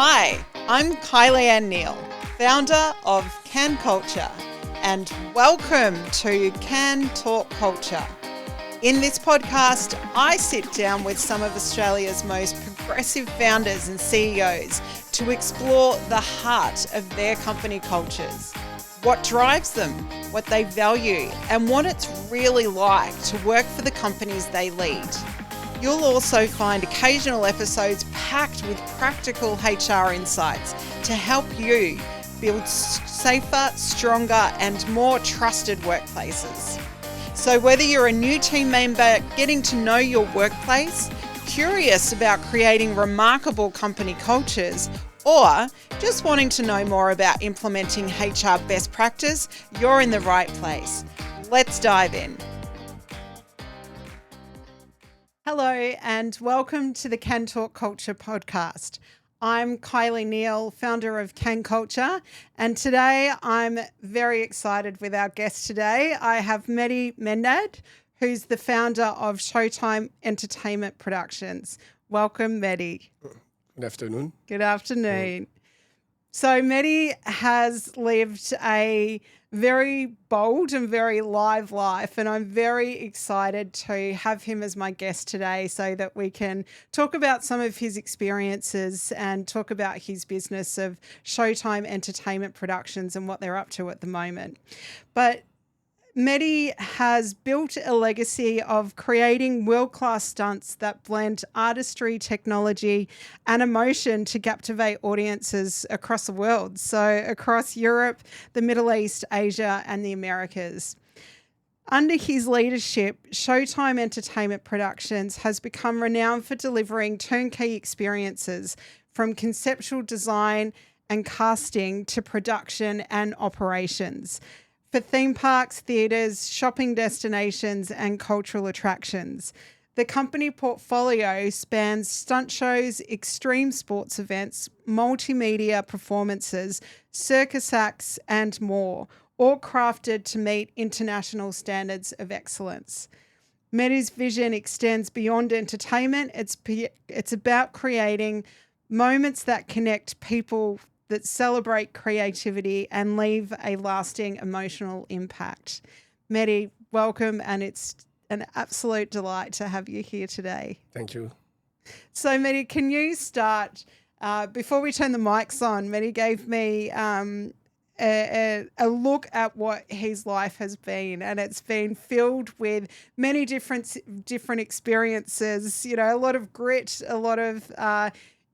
Hi, I'm Kylie and Neil, founder of Kan Culture, and welcome to Kan Talk Kulture. In this podcast, I sit down with some of Australia's most progressive founders and CEOs to explore the heart of their company cultures, what drives them, what they value, and what it's really like to work for the companies they lead. You'll also find occasional episodes packed with practical HR insights to help you build safer, stronger, and more trusted workplaces. So whether you're a new team member getting to know your workplace, curious about creating remarkable company cultures, or just wanting to know more about implementing HR best practice, you're in the right place. Let's dive in. Hello and welcome to the Kan Talk Culture podcast. I'm Kylie Neal, founder of Kan Culture, and today I'm very excited with our guest today. I have Medhy Menad, who's the founder of Showtime Entertainment Productions. Welcome, Medhy. Good afternoon. Good afternoon. So Medhy has lived a very bold and very live life, and I'm very excited to have him as my guest today so that we can talk about some of his experiences and talk about his business of Showtime Entertainment Productions and what they're up to at the moment. But Medhy has built a legacy of creating world-class stunts that blend artistry, technology, and emotion to captivate audiences across the world. So across Europe, the Middle East, Asia, and the Americas. Under his leadership, Showtime Entertainment Productions has become renowned for delivering turnkey experiences from conceptual design and casting to production and operations for theme parks, theatres, shopping destinations, and cultural attractions. The company portfolio spans stunt shows, extreme sports events, multimedia performances, circus acts, and more, all crafted to meet international standards of excellence. Medhy's vision extends beyond entertainment. It's about creating moments that connect people, that celebrate creativity and leave a lasting emotional impact. Medhy, welcome, and it's an absolute delight to have you here today. Thank you. So Medhy, can you start, before we turn the mics on, Medhy gave me a look at what his life has been, and it's been filled with many different experiences, you know, a lot of grit, a lot of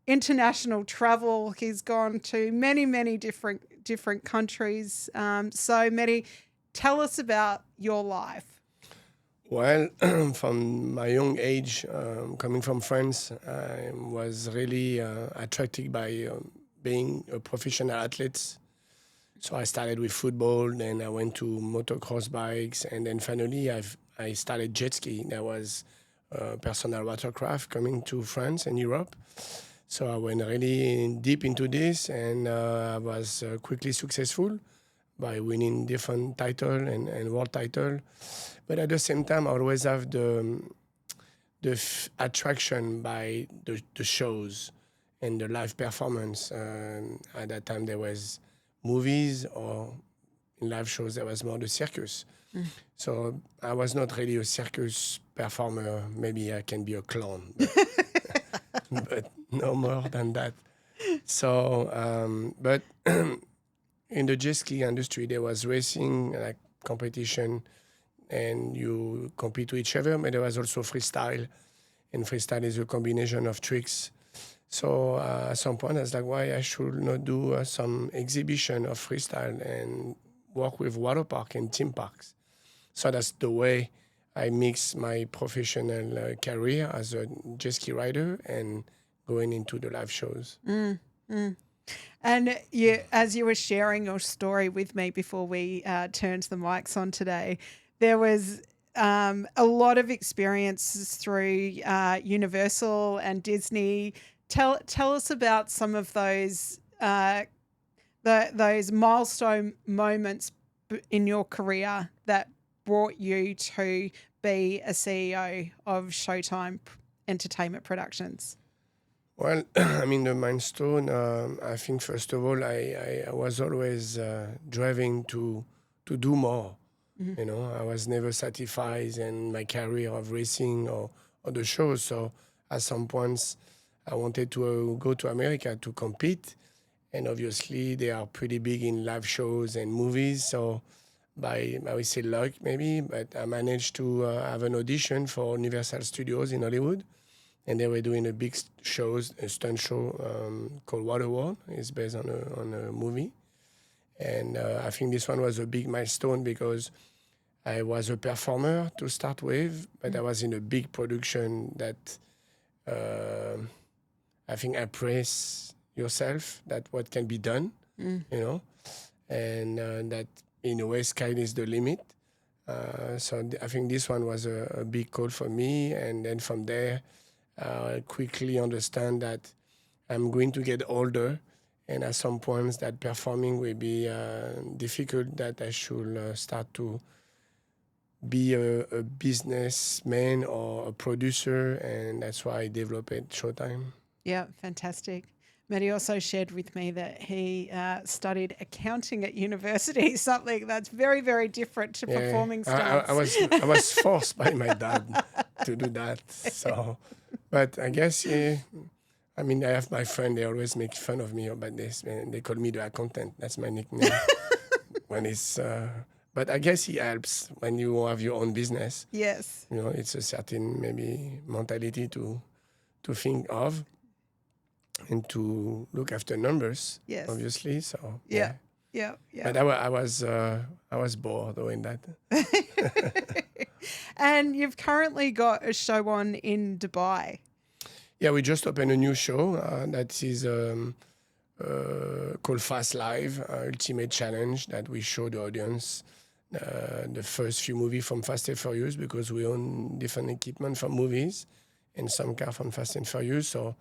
international travel. He's gone to many different countries. So Medhy, tell us about your life. Well, from my young age, coming from France, I was really attracted by being a professional athlete. So I started with football, then I went to motocross bikes, and then finally I started jet ski. That was personal watercraft coming to France and Europe. So I went really deep into this, and I was quickly successful by winning different title and world title. But at the same time, I always have the attraction by the shows and the live performance. At that time, there was movies, or in live shows, there was more the circus. So I was not really a circus performer. Maybe I can be a clown. But no more than that. So, but in the jet ski industry, there was racing, like competition, and you compete with each other, but there was also freestyle. And freestyle is a combination of tricks. So at some point, I was like, why I should not do some exhibition of freestyle and work with water park and theme parks. So that's the way I mix my professional career as a jet ski rider and going into the live shows. And you, as you were sharing your story with me before we turned the mics on today, there was a lot of experiences through Universal and Disney. Tell us about some of those those milestone moments in your career that brought you to be a CEO of Showtime Entertainment Productions. Well, I mean, the milestone, I think, first of all, I was always driving to do more. Mhm. You know, I was never satisfied in my career of racing or the shows. So at some points, I wanted to go to America to compete. And obviously, they are pretty big in live shows and movies. So by, I would say luck maybe, but I managed to have an audition for Universal Studios in Hollywood. And they were doing a big shows, a stunt show called Waterworld. It's based on a movie. And I think this one was a big milestone because I was a performer to start with, but I was in a big production that uh, I think I praise yourself that what can be done, you know, and that in a way sky is the limit. I think this one was a big call for me, and then from there, I quickly understand that I'm going to get older, and at some points that performing will be difficult. That I should start to be a businessman or a producer, and that's why I developed Showtime. Yeah, fantastic. Medhy also shared with me that he studied accounting at university, something that's very, very different to Yeah, performing I stunts. was I was forced by my dad to do that. So, but I guess yeah. I mean, I have my friend. They always make fun of me about this, and they call me the accountant. That's my nickname. When it's, but I guess it helps when you have your own business. Yes. You know, it's a certain maybe mentality to think of and to look after numbers, Yes. obviously. So Yeah. yeah. Yeah. Yeah. But I was bored doing that. And you've currently got a show on in Dubai. Yeah, we just opened a new show that is called Fast Live Ultimate Challenge that we show the audience the first few movies from Fast and Furious because we own different equipment from movies and some car from Fast and Furious. So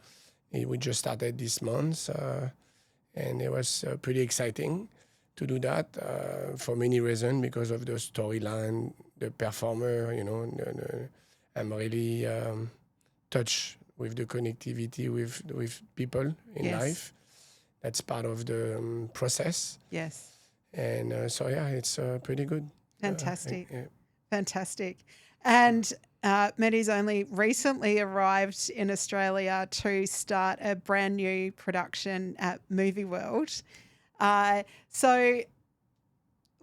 we just started this month and it was pretty exciting to do that for many reasons because of the storyline, the performer, you know, I'm really touched with the connectivity with people in Yes. life. That's part of the process. Yes. And so, yeah, it's pretty good. Fantastic. Yeah. Fantastic. And Medhy's only recently arrived in Australia to start a brand new production at Movie World. So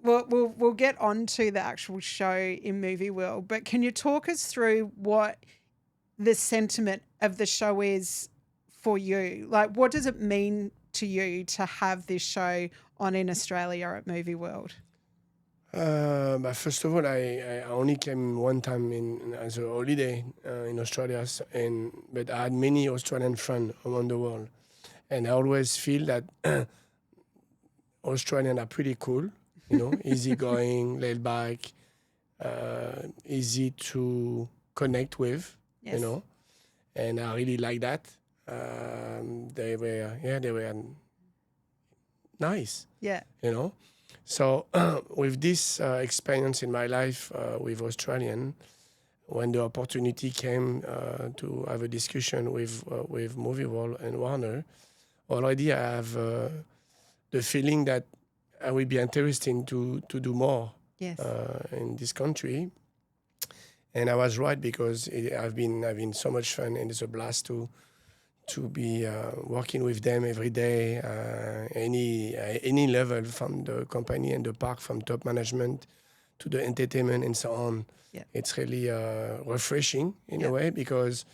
we'll get on to the actual show in Movie World, but can you talk us through what the sentiment of the show is for you? Like, what does it mean to you to have this show on in Australia at Movie World? But first of all, I only came one time as a holiday in Australia, but I had many Australian friends around the world, and I always feel that Australians are pretty cool, you know, easygoing, laid back, easy to connect with, Yes. you know, and I really like that. They were nice, Yeah. you know. So with this experience in my life with Australian, when the opportunity came to have a discussion with Movie World and Warner, already I have the feeling that I will be interested to do more Yes. in this country. And I was right because I've been having so much fun and it's a blast to be working with them every day, any level from the company and the park, from top management to the entertainment and so on. Yeah. It's really refreshing in a way because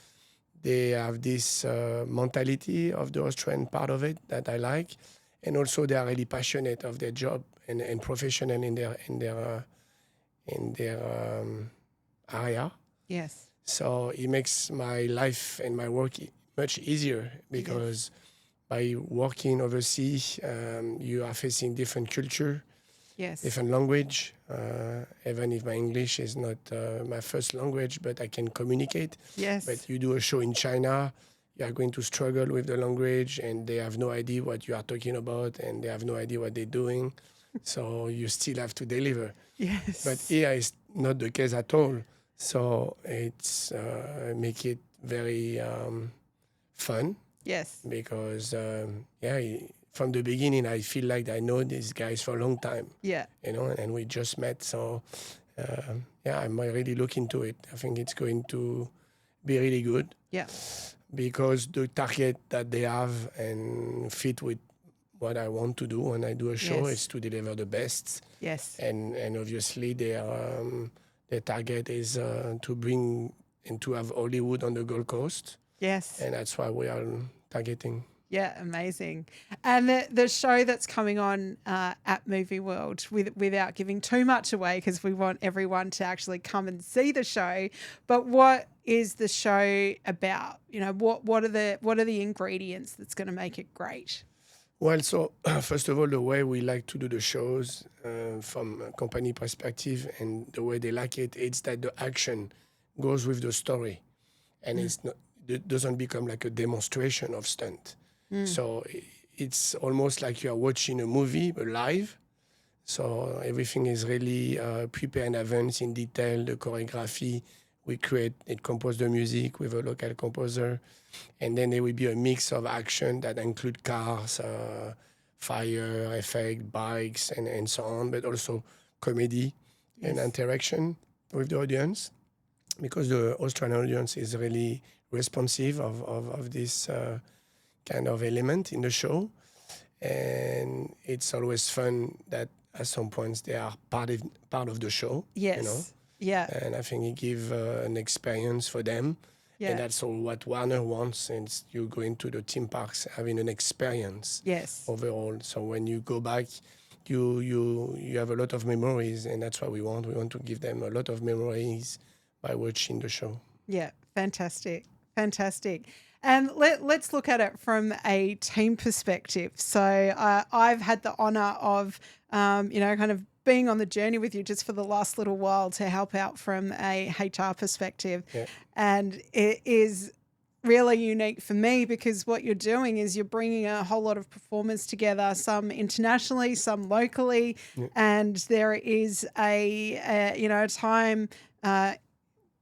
they have this mentality of the Australian part of it that I like, and also they are really passionate of their job and professional in their area. Yes. So it makes my life and my work much easier because by working overseas, you are facing different culture, Yes. different language. Even if my English is not my first language, but I can communicate. Yes. But you do a show in China, you are going to struggle with the language, and they have no idea what you are talking about, and they have no idea what they're doing. So you still have to deliver. Yes. But here is not the case at all. So it's make it very fun Yes. because from the beginning I feel like I know these guys for a long time, Yeah. and we just met. So I might really look into it. I think it's going to be really good Yeah. because the target that they have and fit with what I want to do when I do a show Yes. is to deliver the best. Yes. And obviously their target is to bring and to have Hollywood on the Gold Coast, Yes. and that's why we are targeting. Yeah, amazing. And the show that's coming on at Movie World, without giving too much away, because we want everyone to actually come and see the show. But what is the show about? You know, what are the ingredients that's going to make it great? Well, so first of all, the way we like to do the shows from a company perspective and the way they like it's that the action goes with the story, and it doesn't become like a demonstration of stunt. So it's almost like you are watching a movie but live. So everything is really prepared in advance in detail. The choreography we create, it compose the music with a local composer, and then there will be a mix of action that include cars, fire, effect, bikes, and so on, but also comedy and interaction with the audience, because the Australian audience is really responsive of this kind of element in the show. And it's always fun that at some points they are part of the show, Yes. Yeah. and I think it gives an experience for them. Yeah. And that's all what Warner wants, since you go into the theme parks having an experience Yes. overall. So when you go back, you have a lot of memories, and that's what we want. We want to give them a lot of memories by watching the show. Yeah, fantastic. Fantastic. And let's look at it from a team perspective. So I've had the honor of, kind of being on the journey with you just for the last little while to help out from a HR perspective. Yeah. And it is really unique for me because what you're doing is you're bringing a whole lot of performers together, some internationally, some locally, and there is a time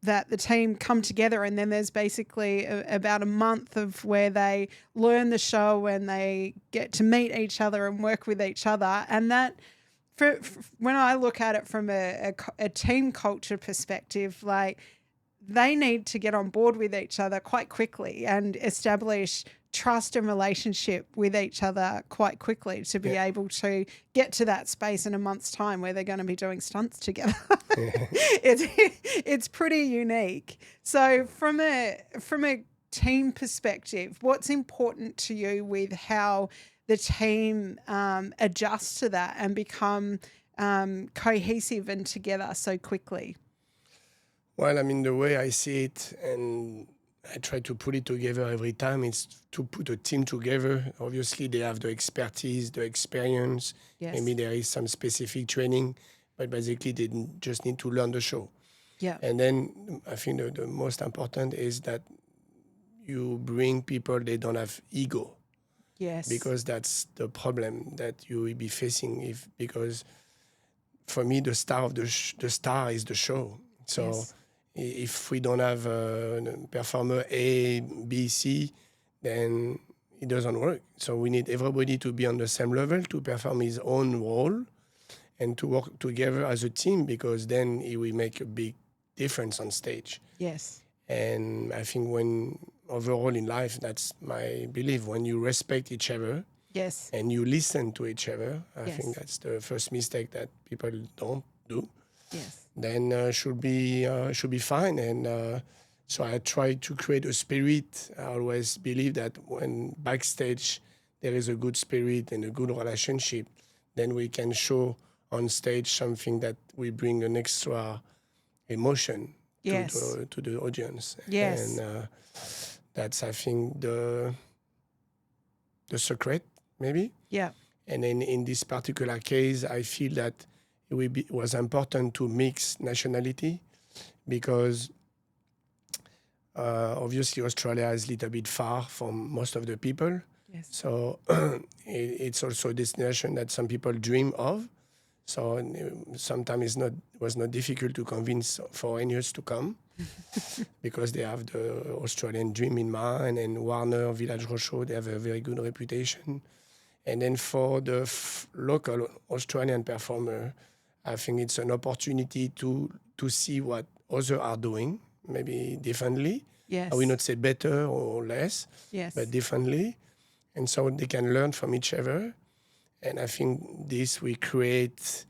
that the team come together, and then there's basically about a month of where they learn the show and they get to meet each other and work with each other. And that, when I look at it from a team culture perspective, like, they need to get on board with each other quite quickly and establish trust and relationship with each other quite quickly to be able to get to that space in a month's time where they're going to be doing stunts together. It's pretty unique. So from a team perspective, what's important to you with how the team adjusts to that and become cohesive and together so quickly? Well, I mean, the way I see it, and I try to put it together every time, is to put a team together. Obviously, they have the expertise, the experience. Yes. Maybe there is some specific training, but basically they just need to learn the show. Yeah. And then I think the most important is that you bring people, they don't have ego. Yes. Because that's the problem that you will be facing. Because for me, the star is the show. So if we don't have a performer A, B, C, then it doesn't work. So we need everybody to be on the same level to perform his own role and to work together as a team, because then it will make a big difference on stage. Yes. And I think overall in life, that's my belief, when you respect each other, Yes. and you listen to each other, I Yes. think that's the first mistake that people don't do. Yes. Then should be fine. And so I try to create a spirit. I always believe that when backstage there is a good spirit and a good relationship, then we can show on stage something that we bring an extra emotion to the audience. Yes. And that's, I think, the secret, maybe. Yeah. And then in this particular case, I feel that it was important to mix nationality, because obviously Australia is a little bit far from most of the people. Yes. So it's also a destination that some people dream of. So sometimes it was not difficult to convince foreigners to come. because they have the Australian dream in mind, and Warner, Village Roadshow, they have a very good reputation. And then for the local Australian performer, I think it's an opportunity to see what others are doing, maybe differently. Yes. I will not say better or less, Yes. but differently. And so they can learn from each other. And I think this will create,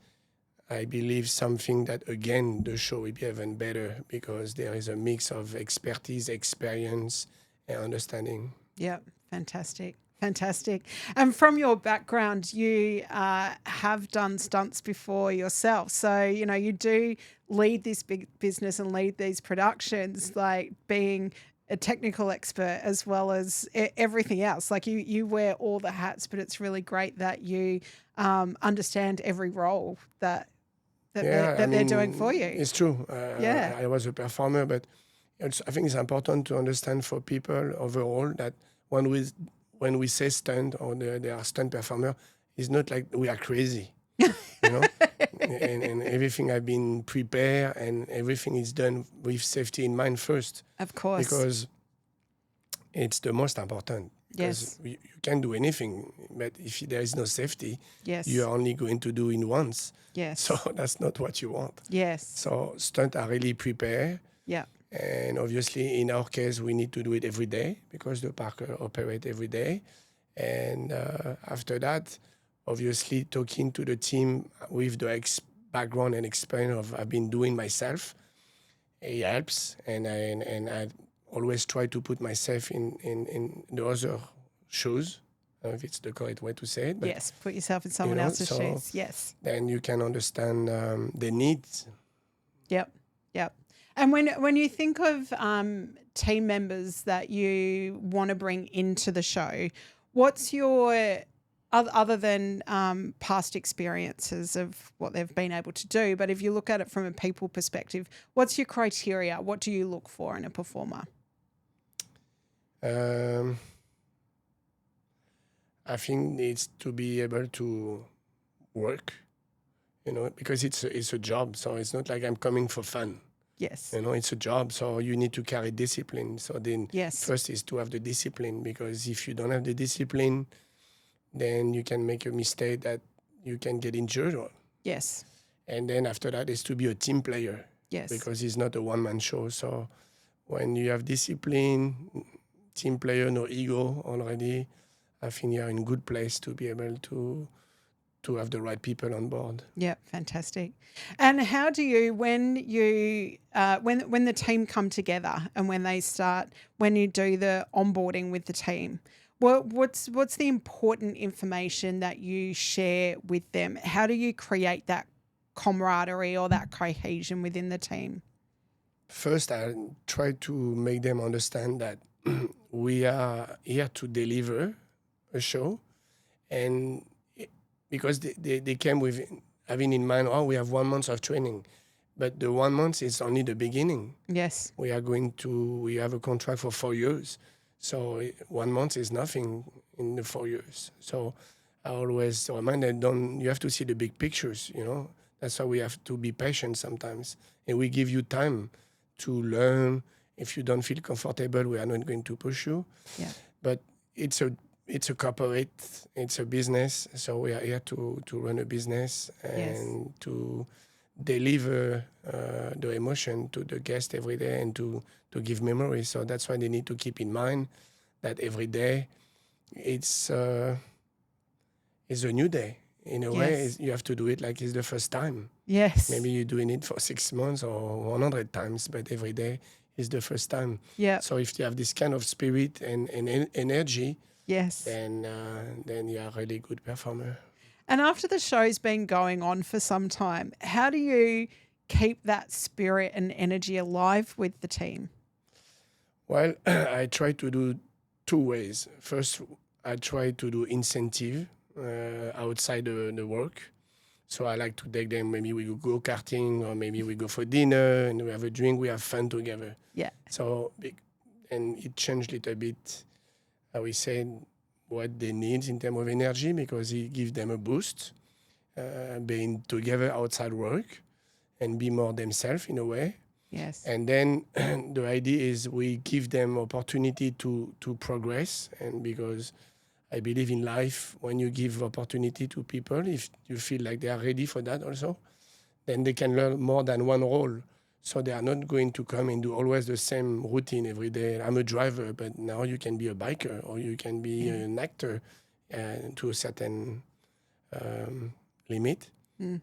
I believe, something that, again, the show will be even better because there is a mix of expertise, experience, and understanding. Yeah, fantastic. Fantastic. And from your background, you have done stunts before yourself. So, you know, you do lead this big business and lead these productions, like being a technical expert as well as everything else. Like you wear all the hats, but it's really great that you understand every role that they're doing for you. It's true. Yeah. I was a performer, but I think it's important to understand for people overall that when we say stunt or they are stunt performer, it's not like we are crazy, you know. and everything I've been prepared, and everything is done with safety in mind first. Of course. Because it's the most important. Because Yes. you can do anything, but if there is no safety, Yes. you're only going to do it once. Yes. So that's not what you want. Yes. So stunt are really prepared. Yeah. And obviously, in our case, we need to do it every day because the park operate every day. And after that, obviously, talking to the team with the background and experience of I've been doing myself, it helps. And I always try to put myself in the other shoes. I don't know if it's the correct way to say it. But, yes. Put yourself in someone else's shoes. Yes. Then you can understand the needs. Yep. Yep. And when you think of team members that you want to bring into the show, what's your other than past experiences of what they've been able to do, but if you look at it from a people perspective, what's your criteria? What do you look for in a performer? I think it's to be able to work, you know, because it's a job. So it's not like I'm coming for fun. Yes. You know, it's a job, so you need to carry discipline. So then Yes. first is to have the discipline, because if you don't have the discipline, then you can make a mistake that you can get injured on. Yes. And then after that is to be a team player. Yes. Because it's not a one-man show. So when you have discipline, team player, no ego already, I think you're in a good place to be able to have the right people on board. Yeah, fantastic. And how do you, when you when the team come together and when you do the onboarding with the team, what's the important information that you share with them? How do you create that camaraderie or that cohesion within the team? First, I try to make them understand that we are here to deliver a show, and because they came with having in mind, we have 1 month of training, but the 1 month is only the beginning. Yes. We have a contract for 4 years, so 1 month is nothing in the 4 years. So I always remind them, you have to see the big pictures, you know. That's why we have to be patient sometimes, and we give you time to learn. If you don't feel comfortable, we are not going to push you. Yeah. But it's a corporate, it's a business, so we are here to run a business and to deliver the emotion to the guest every day and to give memories. So that's why they need to keep in mind that every day it's a new day. In a way, you have to do it like it's the first time. Yes. Maybe you're doing it for 6 months or 100 times, but every day is the first time. Yeah. So if you have this kind of spirit and energy, yes, then you are a really good performer. And after the show's been going on for some time, how do you keep that spirit and energy alive with the team? Well, I try to do 2 ways. First, I try to do incentive outside the work. So I like to take them, maybe we go karting or maybe we go for dinner and we have a drink, we have fun together. Yeah. So, and it changed a little bit, I would say, what they need in terms of energy, because it gives them a boost, being together outside work and be more themselves in a way. Yes. And then the idea is we give them opportunity to progress. And because I believe in life, when you give opportunity to people, if you feel like they are ready for that also, then they can learn more than one role. So they are not going to come and do always the same routine every day. I'm a driver, but now you can be a biker or you can be an actor to a certain limit. Mm.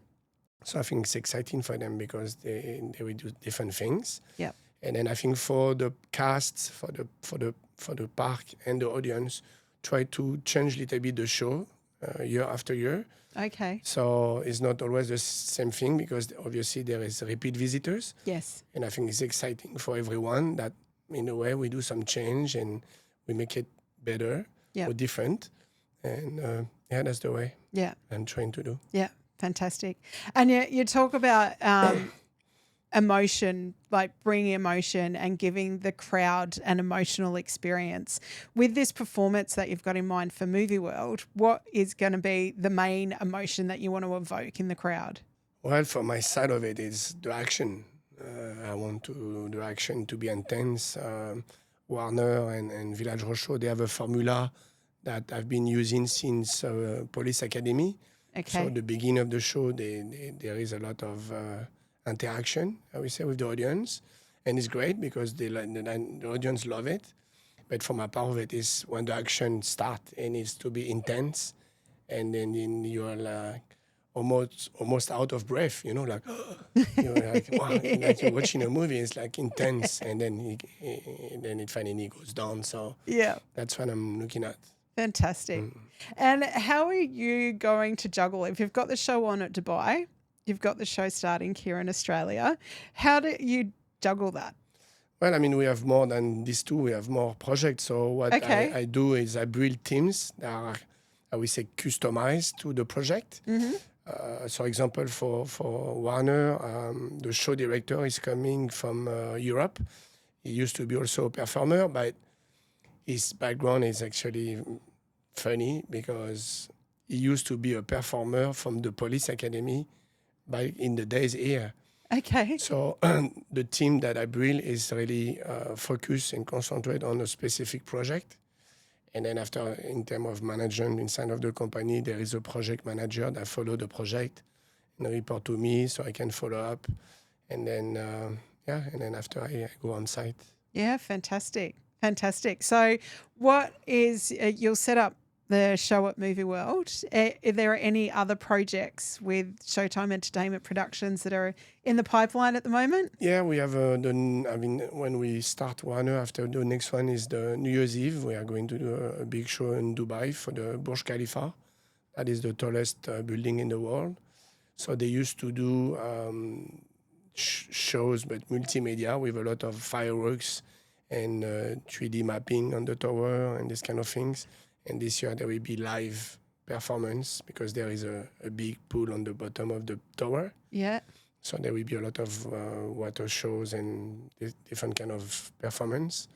So I think it's exciting for them because they will do different things. Yep. And then I think for the cast, for the park and the audience, try to change a little bit the show year after year. Okay. So it's not always the same thing because obviously there is repeat visitors. Yes. And I think it's exciting for everyone that in a way we do some change and we make it better Yep. or different. And yeah, that's the way Yeah. I'm trying to do. Yeah. Fantastic. And you talk about emotion, like bringing emotion and giving the crowd an emotional experience. With this performance that you've got in mind for Movie World, what is going to be the main emotion that you want to evoke in the crowd? Well, from my side of it is the action. I want the action to be intense. Warner and Village Roadshow, they have a formula that I've been using since Police Academy. So Okay. the beginning of the show, there is a lot of interaction, I would say, with the audience. And it's great because the audience love it. But for my part of it is when the action starts and it's to be intense. And then you're like almost out of breath, you know, like you're like, wow, like you're watching a movie, it's like intense. And then it finally goes down. So Yeah. that's what I'm looking at. Fantastic. And how are you going to juggle? If you've got the show on at Dubai, you've got the show starting here in Australia, how do you juggle that? Well, I mean, we have more than these two. We have more projects. So what Okay. I do is I build teams that are, I would say, customized to the project. So, example for Warner, the show director is coming from Europe. He used to be also a performer, but his background is actually funny because he used to be a performer from the police academy back in the days here. Okay. So the team that I build is really focused and concentrate on a specific project. And then after, in terms of management inside of the company, there is a project manager that follow the project and report to me so I can follow up. And then, and then after I go on site. Yeah, fantastic. Fantastic. So, what is you'll set up the show at Movie World? Are there any other projects with Showtime Entertainment Productions that are in the pipeline at the moment? Yeah, we have when we start Warner, after the next one is the New Year's Eve. We are going to do a big show in Dubai for the Burj Khalifa. That is the tallest building in the world. So they used to do shows, but multimedia with a lot of fireworks and 3D mapping on the tower and these kind of things. And this year there will be live performance because there is a big pool on the bottom of the tower. Yeah. So there will be a lot of water shows and different kind of performance.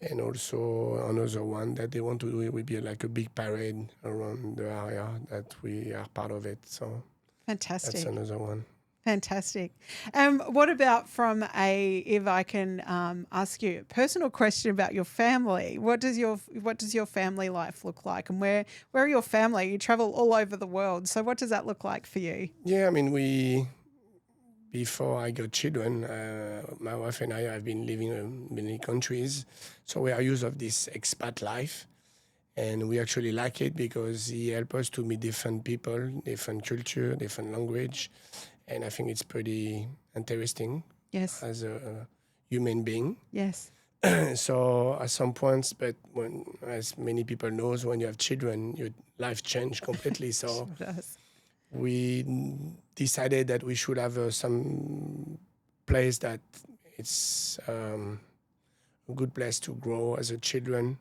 And also another one that they want to do, it will be like a big parade around the area that we are part of it. So Fantastic. that's another one. Fantastic. What about if I can ask you a personal question about your family? What does your family life look like, and where are your family? You travel all over the world, so what does that look like for you? Yeah, I mean, before I got children, my wife and I have been living in many countries, so we are used of this expat life. And we actually like it because he helps us to meet different people, different culture, different language. And I think it's pretty interesting Yes. as a human being. Yes. So at some points, but as many people knows, when you have children, your life change completely. So Sure does. we decided that we should have some place that it's a good place to grow as a children.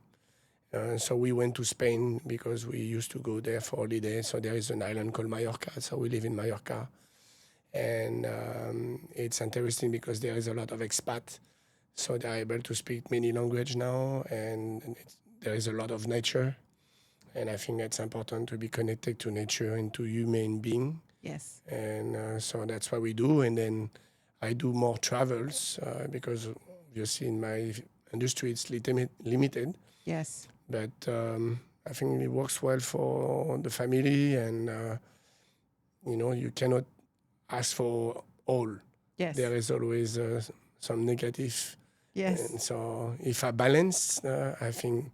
So we went to Spain because we used to go there for holiday. So there is an island called Mallorca. So we live in Mallorca. And it's interesting because there is a lot of expat. So they're able to speak many languages now. And there is a lot of nature. And I think it's important to be connected to nature and to human being. Yes. And so that's what we do. And then I do more travels because obviously in my industry it's limited. Yes. But I think it works well for the family, and you cannot ask for all. Yes. There is always some negative, Yes. and so if I balance, I think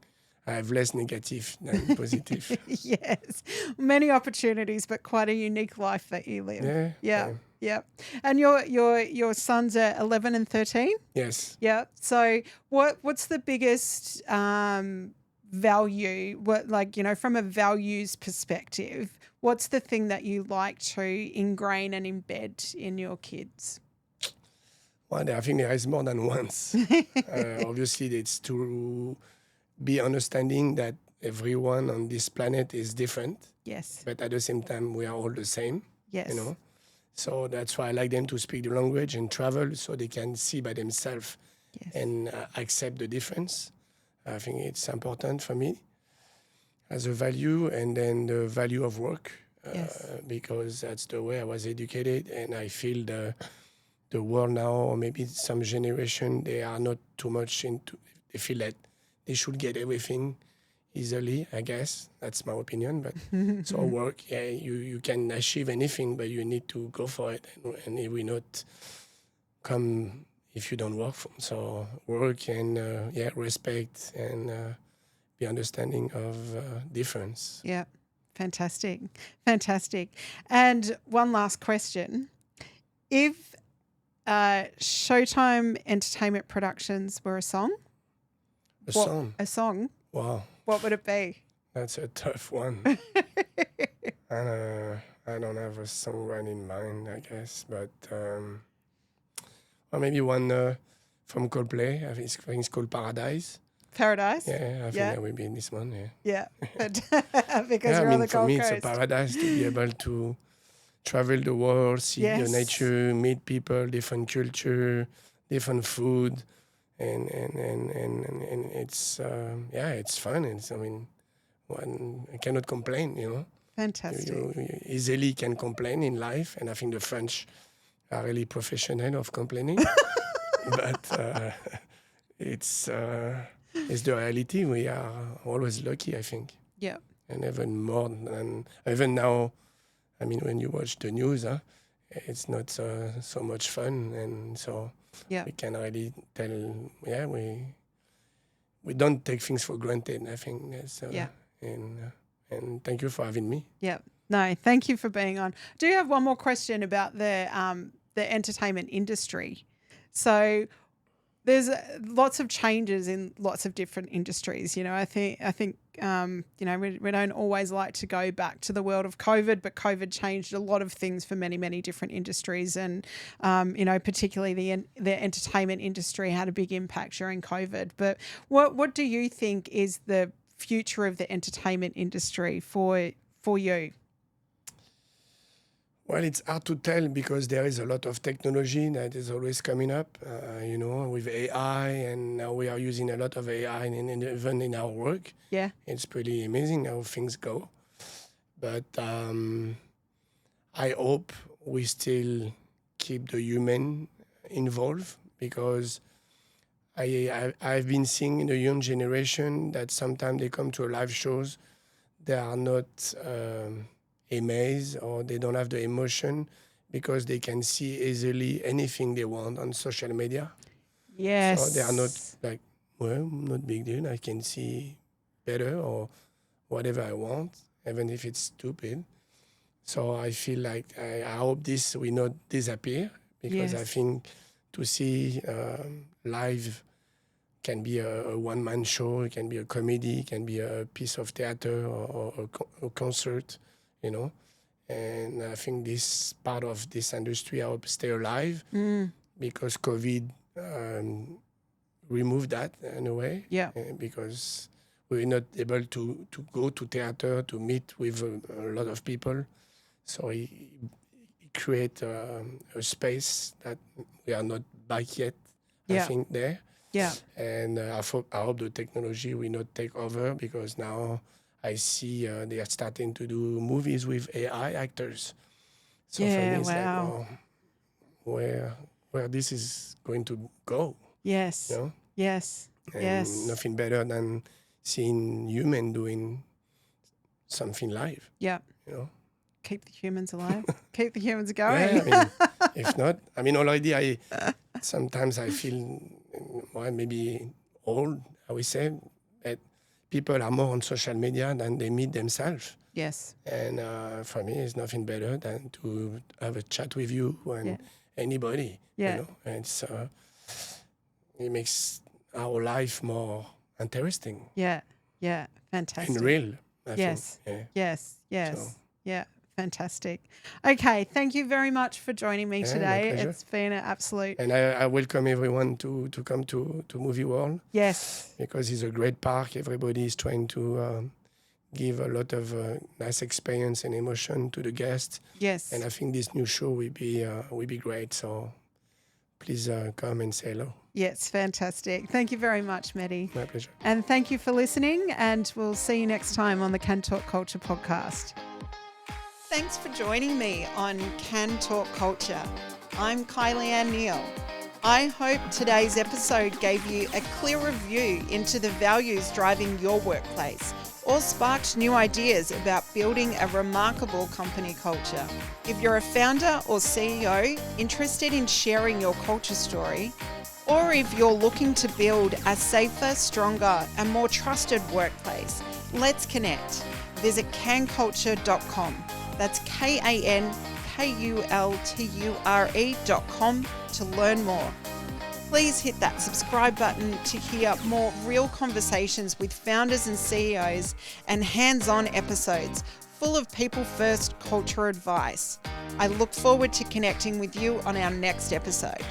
I have less negative than positive. Yes. Many opportunities, but quite a unique life that you live. Yeah, Yeah. yeah. Yeah. And your sons are 11 and 13? Yes. Yeah. So what's the biggest value, from a values perspective, what's the thing that you like to ingrain and embed in your kids? Well, I think there is more than once. Obviously, it's to be understanding that everyone on this planet is different, Yes. but at the same time, we are all the same, you Yes. know. So that's why I like them to speak the language and travel so they can see by themselves Yes. and accept the difference. I think it's important for me as a value, and then the value of work, Yes. because that's the way I was educated, and I feel the world now, or maybe some generation, they are not too much into. They feel that they should get everything easily. I guess that's my opinion. But so work, yeah, you can achieve anything, but you need to go for it, and it will not come if you don't work. So work and respect and be understanding of difference. Yeah. Fantastic. Fantastic. And one last question. If Showtime Entertainment Productions were a song, A song, a song, wow, what would it be? that's a tough one. And I don't have a song right in mind, I guess, but or maybe one from Coldplay. I think it's called Paradise. Paradise? Yeah, I think Yeah. that would be in this one. Yeah, Yeah. Because yeah. I you're on mean, the for Gold me, it's a Coast. paradise to be able to travel the world, see the Yes. nature, meet people, different culture, different food, and it's it's fun. It's, I mean, one I cannot complain. Fantastic. You easily can complain in life, and I think the French are really professional of complaining. But it's the reality. We are always lucky, I think, Yeah. and even more than even now. I mean, when you watch the news, it's not so much fun, and so Yeah. we can really tell. Yeah, we don't take things for granted. I think that's Yeah. and thank you for having me. Yeah. No, thank you for being on. Do you have one more question about the entertainment industry? So there's lots of changes in lots of different industries. We don't always like to go back to the world of COVID, but COVID changed a lot of things for many, many different industries. And, particularly the entertainment industry had a big impact during COVID. But what do you think is the future of the entertainment industry for you? Well, it's hard to tell because there is a lot of technology that is always coming up, with AI, and now we are using a lot of AI even in our work. Yeah. It's pretty amazing how things go. But I hope we still keep the human involved, because I've been seeing in the young generation that sometimes they come to live shows, they are not amazed, or they don't have the emotion because they can see easily anything they want on social media. So they are not Yes. like, well, not big deal. I can see better or whatever I want, even if it's stupid. So I feel like I hope this will not disappear, because I Yes. think to see live can be a one-man show, it can be a comedy, it can be a piece of theater or a concert, you know. And I think this part of this industry, I hope, stay alive, because COVID removed that in a way, Yeah. because we were not able to go to theater, to meet with a lot of people. So it create a space that we are not back yet, I Yeah. think, there. Yeah. And I hope the technology will not take over, because now I see they are starting to do movies with AI actors. So for me, Yeah. it's like, Wow. well, where where this is going to go. Yes. You know? Yes. And Yes. nothing better than seeing human doing something live. Yeah. You know. Keep the humans alive. Keep the humans going. Yeah, I mean, if not, I mean, already sometimes I feel, well, maybe old, I would say, that people are more on social media than they meet themselves. Yes. And for me, it's nothing better than to have a chat with you and anybody. Yeah. You know, and it makes our life more interesting Yeah. Yeah. Fantastic. and real. I Yes. think. Yeah. Yes. Yes. So- Yeah. Fantastic. Okay. Thank you very much for joining me Yeah, my today. pleasure. It's been an absolute. And I welcome everyone to come to Movie World, Yes. because it's a great park. Everybody is trying to give a lot of nice experience and emotion to the guests. Yes. And I think this new show will be great. So please come and say hello. Yes. Fantastic. Thank you very much, Medhy. My pleasure. And thank you for listening. And we'll see you next time on the Kan Talk Culture podcast. Thanks for joining me on Kan Talk Culture. I'm Kylie Ann Neal. I hope today's episode gave you a clearer view into the values driving your workplace, or sparked new ideas about building a remarkable company culture. If you're a founder or CEO interested in sharing your culture story, or if you're looking to build a safer, stronger, and more trusted workplace, let's connect. Visit canculture.com. That's KANKULTURE.com to learn more. Please hit that subscribe button to hear more real conversations with founders and CEOs and hands-on episodes full of people-first culture advice. I look forward to connecting with you on our next episode.